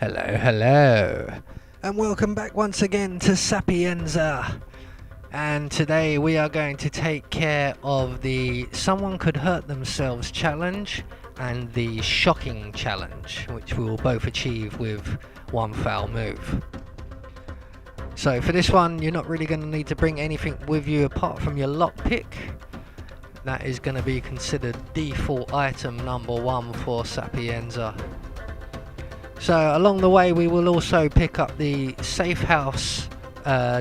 Hello, hello, and welcome back once again to Sapienza. And today we are going to take care of the Someone Could Hurt Themselves challenge and the Shocking challenge, which we will both achieve with one foul move. So for this one, you're not really going to need to bring anything with you apart from your lockpick. That is going to be considered default item number 1 for Sapienza. So along the way we will also pick up the Safe House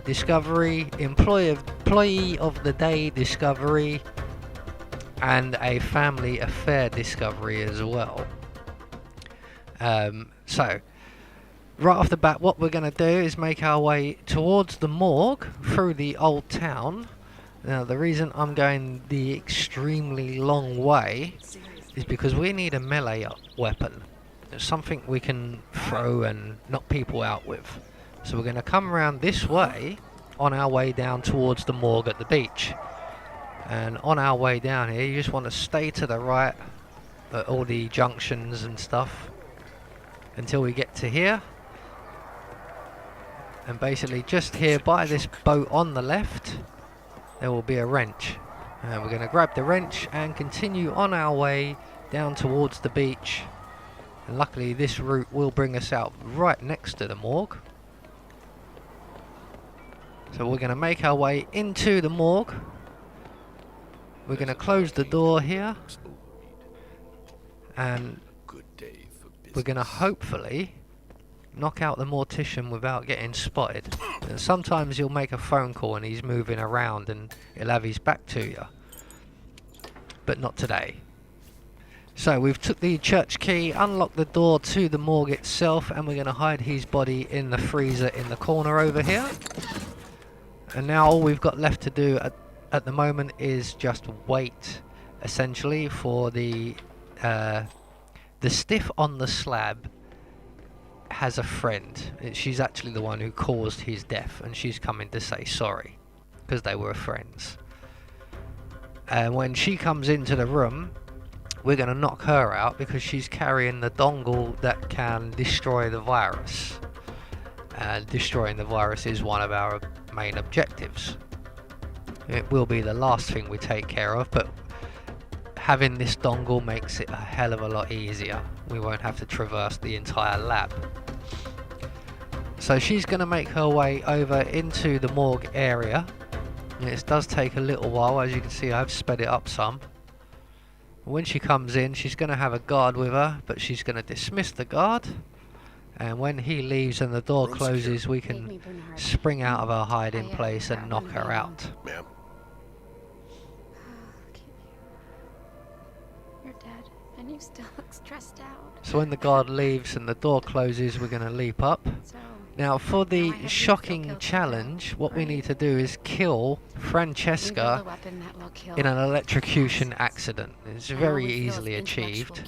discovery, Employee of the Day discovery, and a Family Affair discovery as well. So right off the bat, what we're going to do is make our way towards the morgue through the old town. Now the reason I'm going the extremely long way is because we need a melee weapon. It's something we can throw and knock people out with. So we're going to come around this way on our way down towards the morgue at the beach. And on our way down here, you just want to stay to the right at all the junctions and stuff until we get to here. And basically just here by this boat on the left, there will be a wrench. And we're going to grab the wrench and continue on our way down towards the beach. And luckily this route will bring us out right next to the morgue. So we're going to make our way into the morgue. We're going to close the door here. And we're going to hopefully knock out the mortician without getting spotted. And sometimes you'll make a phone call and he's moving around and he'll have his back to you. But not today. So we've took the church key, unlocked the door to the morgue itself, and we're going to hide his body in the freezer in the corner over here. And now all we've got left to do at the moment is just wait, essentially, for the stiff on the slab has a friend. She's actually the one who caused his death, and she's coming to say sorry, because they were friends. And when she comes into the room, we're going to knock her out because she's carrying the dongle that can destroy the virus. And destroying the virus is one of our main objectives. It will be the last thing we take care of, but having this dongle makes it a hell of a lot easier. We won't have to traverse the entire lab. So she's going to make her way over into the morgue area. And it does take a little while, as you can see I've sped it up some. When she comes in, she's going to have a guard with her, but she's going to dismiss the guard. And when he leaves and the door closes, we can spring out of our hiding place and knock her out. Ma'am. You're dead, and you still look stressed out. So when the guard leaves and the door closes, we're going to leap up. Now for the shocking challenge, what we need to do is kill Francesca in an electrocution accident. It's very easily achieved.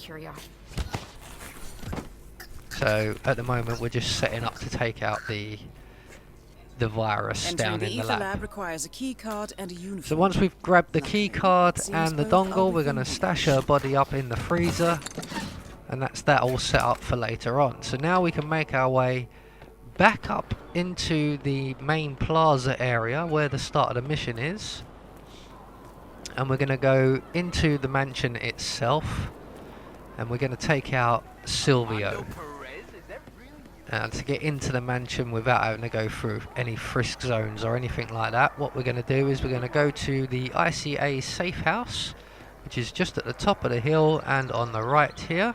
So at the moment we're just setting up to take out the virus down in the lab. Requires a key card and a uniform. So once we've grabbed the key card and the dongle, we're going to stash her body up in the freezer. And that's that all set up for later on. So now we can make our way back up into the main plaza area where the start of the mission is, and we're going to go into the mansion itself, and we're going to take out Silvio. To get into the mansion without having to go through any frisk zones or anything like that, what we're going to do is we're going to go to the ICA safe house, which is just at the top of the hill and on the right here,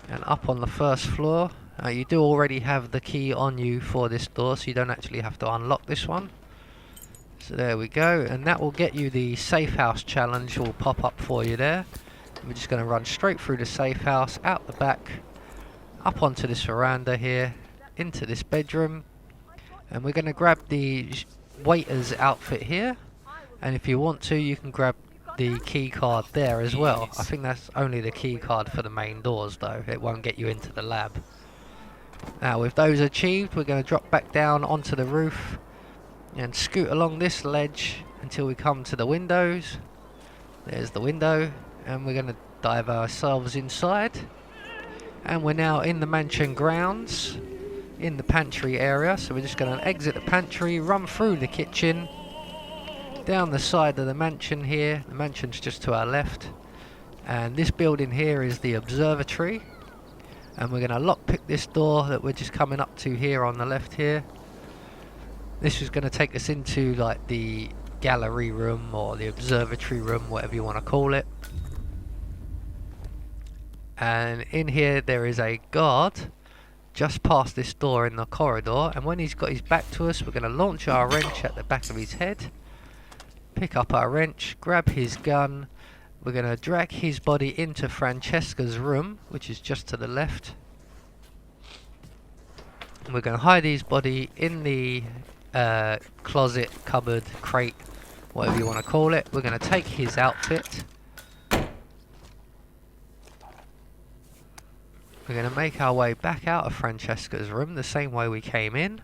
and up on the first floor. You do already have the key on you for this door, so you don't actually have to unlock this one. So there we go, and that will get you the safe house challenge. Will pop up for you there. We're just going to run straight through the safe house, out the back, up onto this veranda here, into this bedroom, and we're going to grab the waiter's outfit here. And if you want to, you can grab the key card there as well. I think that's only the key card for the main doors though. It won't get you into the lab. Now with those achieved, we're going to drop back down onto the roof and scoot along this ledge until we come to the windows. There's the window, and we're going to dive ourselves inside. And we're now in the mansion grounds, in the pantry area. So we're just going to exit the pantry, run through the kitchen, down the side of the mansion here. The mansion's just to our left. And this building here is the observatory. And we're going to lockpick this door that we're just coming up to here on the left here. This is going to take us into like the gallery room or the observatory room, whatever you want to call it. And in here there is a guard just past this door in the corridor, and when he's got his back to us, we're going to launch our wrench at the back of his head, pick up our wrench, grab his gun. We're going to drag his body into Francesca's room, which is just to the left. And we're going to hide his body in the closet, cupboard, crate, whatever you want to call it. We're going to take his outfit. We're going to make our way back out of Francesca's room the same way we came in.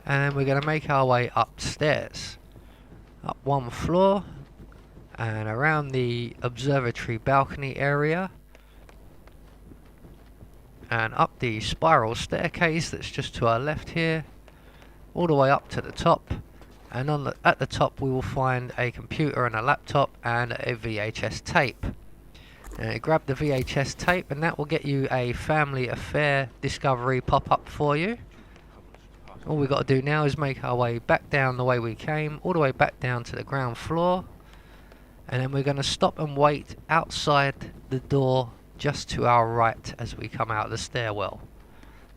And then we're going to make our way upstairs. Up one floor. And around the observatory balcony area. And up the spiral staircase that's just to our left here. All the way up to the top. And at the top we will find a computer and a laptop and a VHS tape. Grab the VHS tape and that will get you a family affair discovery pop-up for you. All we've got to do now is make our way back down the way we came, all the way back down to the ground floor. And then we're going to stop and wait outside the door just to our right as we come out of the stairwell.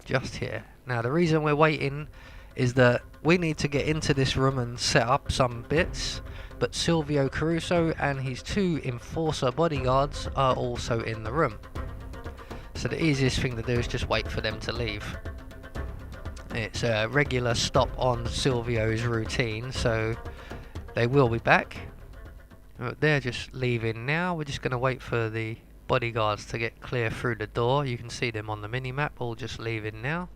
Just here. Now the reason we're waiting is that we need to get into this room and set up some bits. But Silvio Caruso and his 2 enforcer bodyguards are also in the room. So the easiest thing to do is just wait for them to leave. It's a regular stop on Silvio's routine, so they will be back. They're just leaving now. We're just going to wait for the bodyguards to get clear through the door. You can see them on the mini-map, all just leaving now.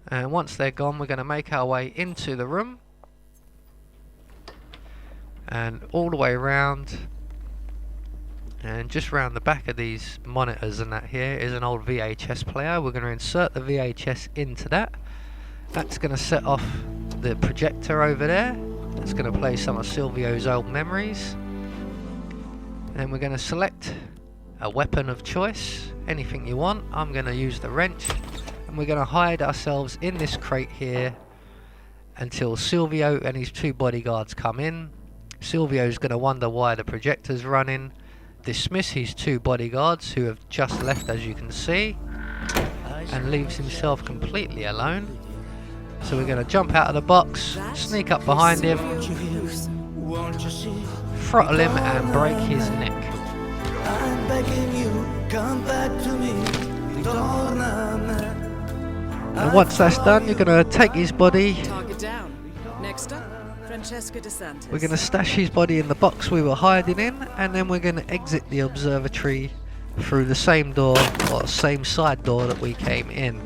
And once they're gone, we're going to make our way into the room. And all the way around, and just round the back of these monitors and that here is an old VHS player. We're going to insert the VHS into that. That's going to set off the projector over there. It's going to play some of Silvio's old memories. And we're going to select a weapon of choice, anything you want. I'm going to use the wrench, and we're going to hide ourselves in this crate here until Silvio and his 2 bodyguards come in. Silvio's going to wonder why the projector's running, dismiss his 2 bodyguards who have just left, as you can see, and leaves himself completely alone. So we're going to jump out of the box, sneak up behind him, throttle him and break his neck. I'm begging you, come back to me. And once that's done, you're going to take his body. Target down. Next up, Francesca DeSantis. We're going to stash his body in the box we were hiding in, and then we're going to exit the observatory through the same door, or same side door that we came in.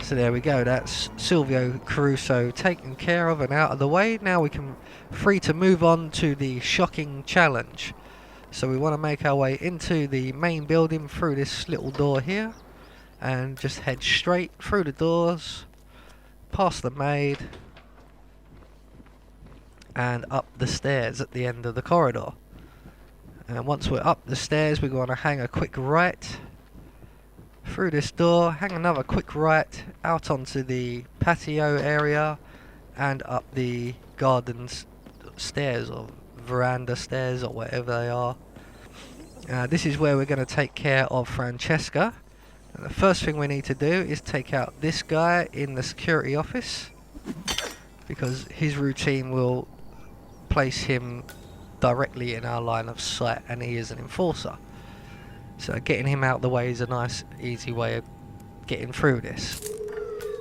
So there we go, that's Silvio Caruso taken care of and out of the way. Now we can free to move on to the shocking challenge. So we want to make our way into the main building through this little door here, and just head straight through the doors, past the maid, and up the stairs at the end of the corridor. And once we're up the stairs, we're going to hang a quick right through this door, hang another quick right out onto the patio area and up the garden stairs, or veranda stairs, or whatever they are. This is where we're going to take care of Francesca. And the first thing we need to do is take out this guy in the security office, because his routine will place him directly in our line of sight, and he is an enforcer. So getting him out of the way is a nice, easy way of getting through this.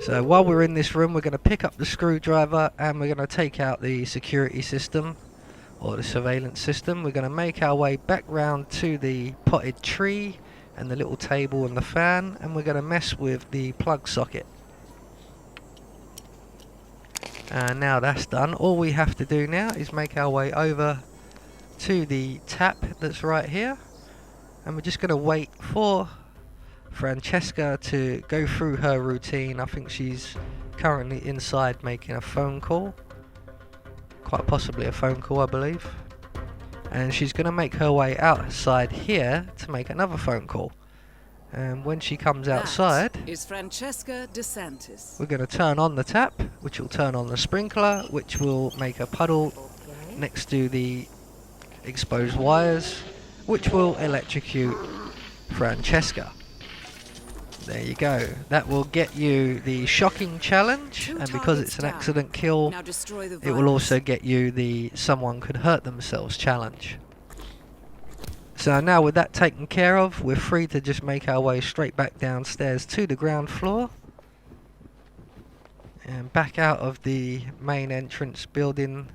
So while we're in this room, we're going to pick up the screwdriver and we're going to take out the security system, or the surveillance system. We're going to make our way back round to the potted tree and the little table and the fan, and we're going to mess with the plug socket. And now that's done, all we have to do now is make our way over to the tap that's right here. And we're just going to wait for Francesca to go through her routine. I think she's currently inside making a phone call. Quite possibly a phone call, I believe. And she's going to make her way outside here to make another phone call. And when she comes outside, That is Francesca DeSantis. we're going to turn on the tap, which will turn on the sprinkler, which will make a puddle next to the exposed wires, which will electrocute Francesca. There you go. That will get you the shocking challenge, and because it's an accident kill, Now destroy the it will also get you the someone could hurt themselves challenge. So now with that taken care of, we're free to just make our way straight back downstairs to the ground floor and back out of the main entrance building,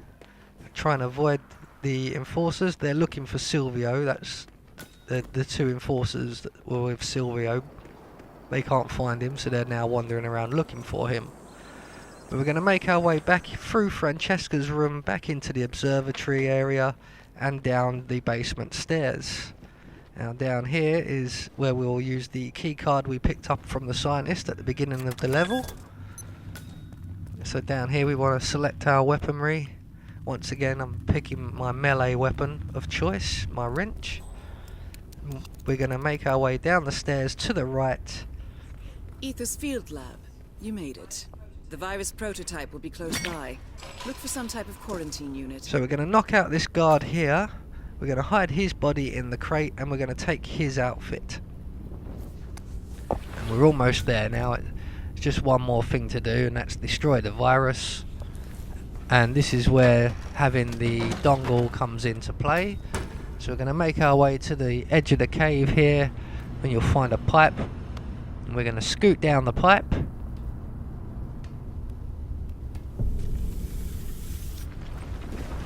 trying to avoid the enforcers. They're looking for Silvio. That's the two enforcers that were with Silvio. They can't find him, so they're now wandering around looking for him. But we're going to make our way back through Francesca's room, back into the observatory area, and down the basement stairs. Now down here is where we'll use the key card we picked up from the scientist at the beginning of the level. So down here we want to select our weaponry. Once again, I'm picking my melee weapon of choice, my wrench. We're going to make our way down the stairs to the right. Ether's field lab. You made it. The virus prototype will be close by. Look for some type of quarantine unit. So we're going to knock out this guard here. We're going to hide his body in the crate, and we're going to take his outfit. And we're almost there now. It's just one more thing to do, and that's destroy the virus. And this is where having the dongle comes into play. So we're going to make our way to the edge of the cave here, and you'll find a pipe. And we're going to scoot down the pipe.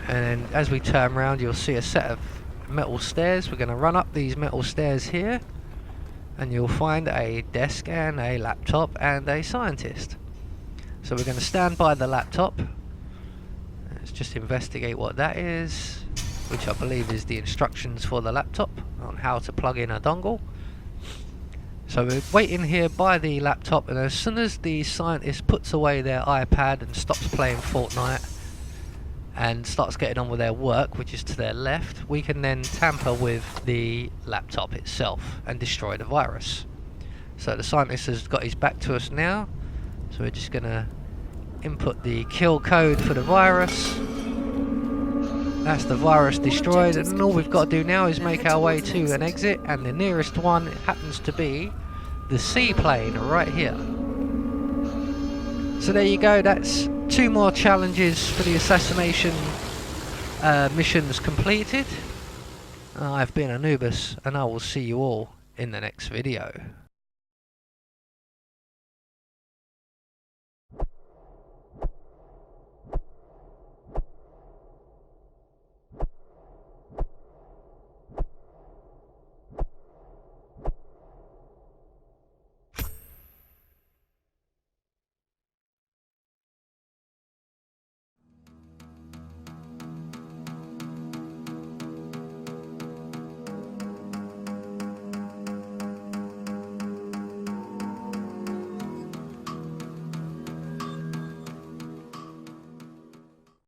And then as we turn around, you'll see a set of metal stairs. We're going to run up these metal stairs here, and you'll find a desk and a laptop and a scientist. So we're going to stand by the laptop. Let's just investigate what that is, which I believe is the instructions for the laptop on how to plug in a dongle. So we're waiting here by the laptop, and as soon as the scientist puts away their iPad and stops playing Fortnite and starts getting on with their work, which is to their left, we can then tamper with the laptop itself and destroy the virus. So the scientist has got his back to us now, so we're just going to input the kill code for the virus. That's the virus destroyed, and all we've got to do now is make our way to an exit, and the nearest one happens to be the seaplane right here. So there you go, that's 2 more challenges for the assassination missions completed. I've been Anubis, and I will see you all in the next video.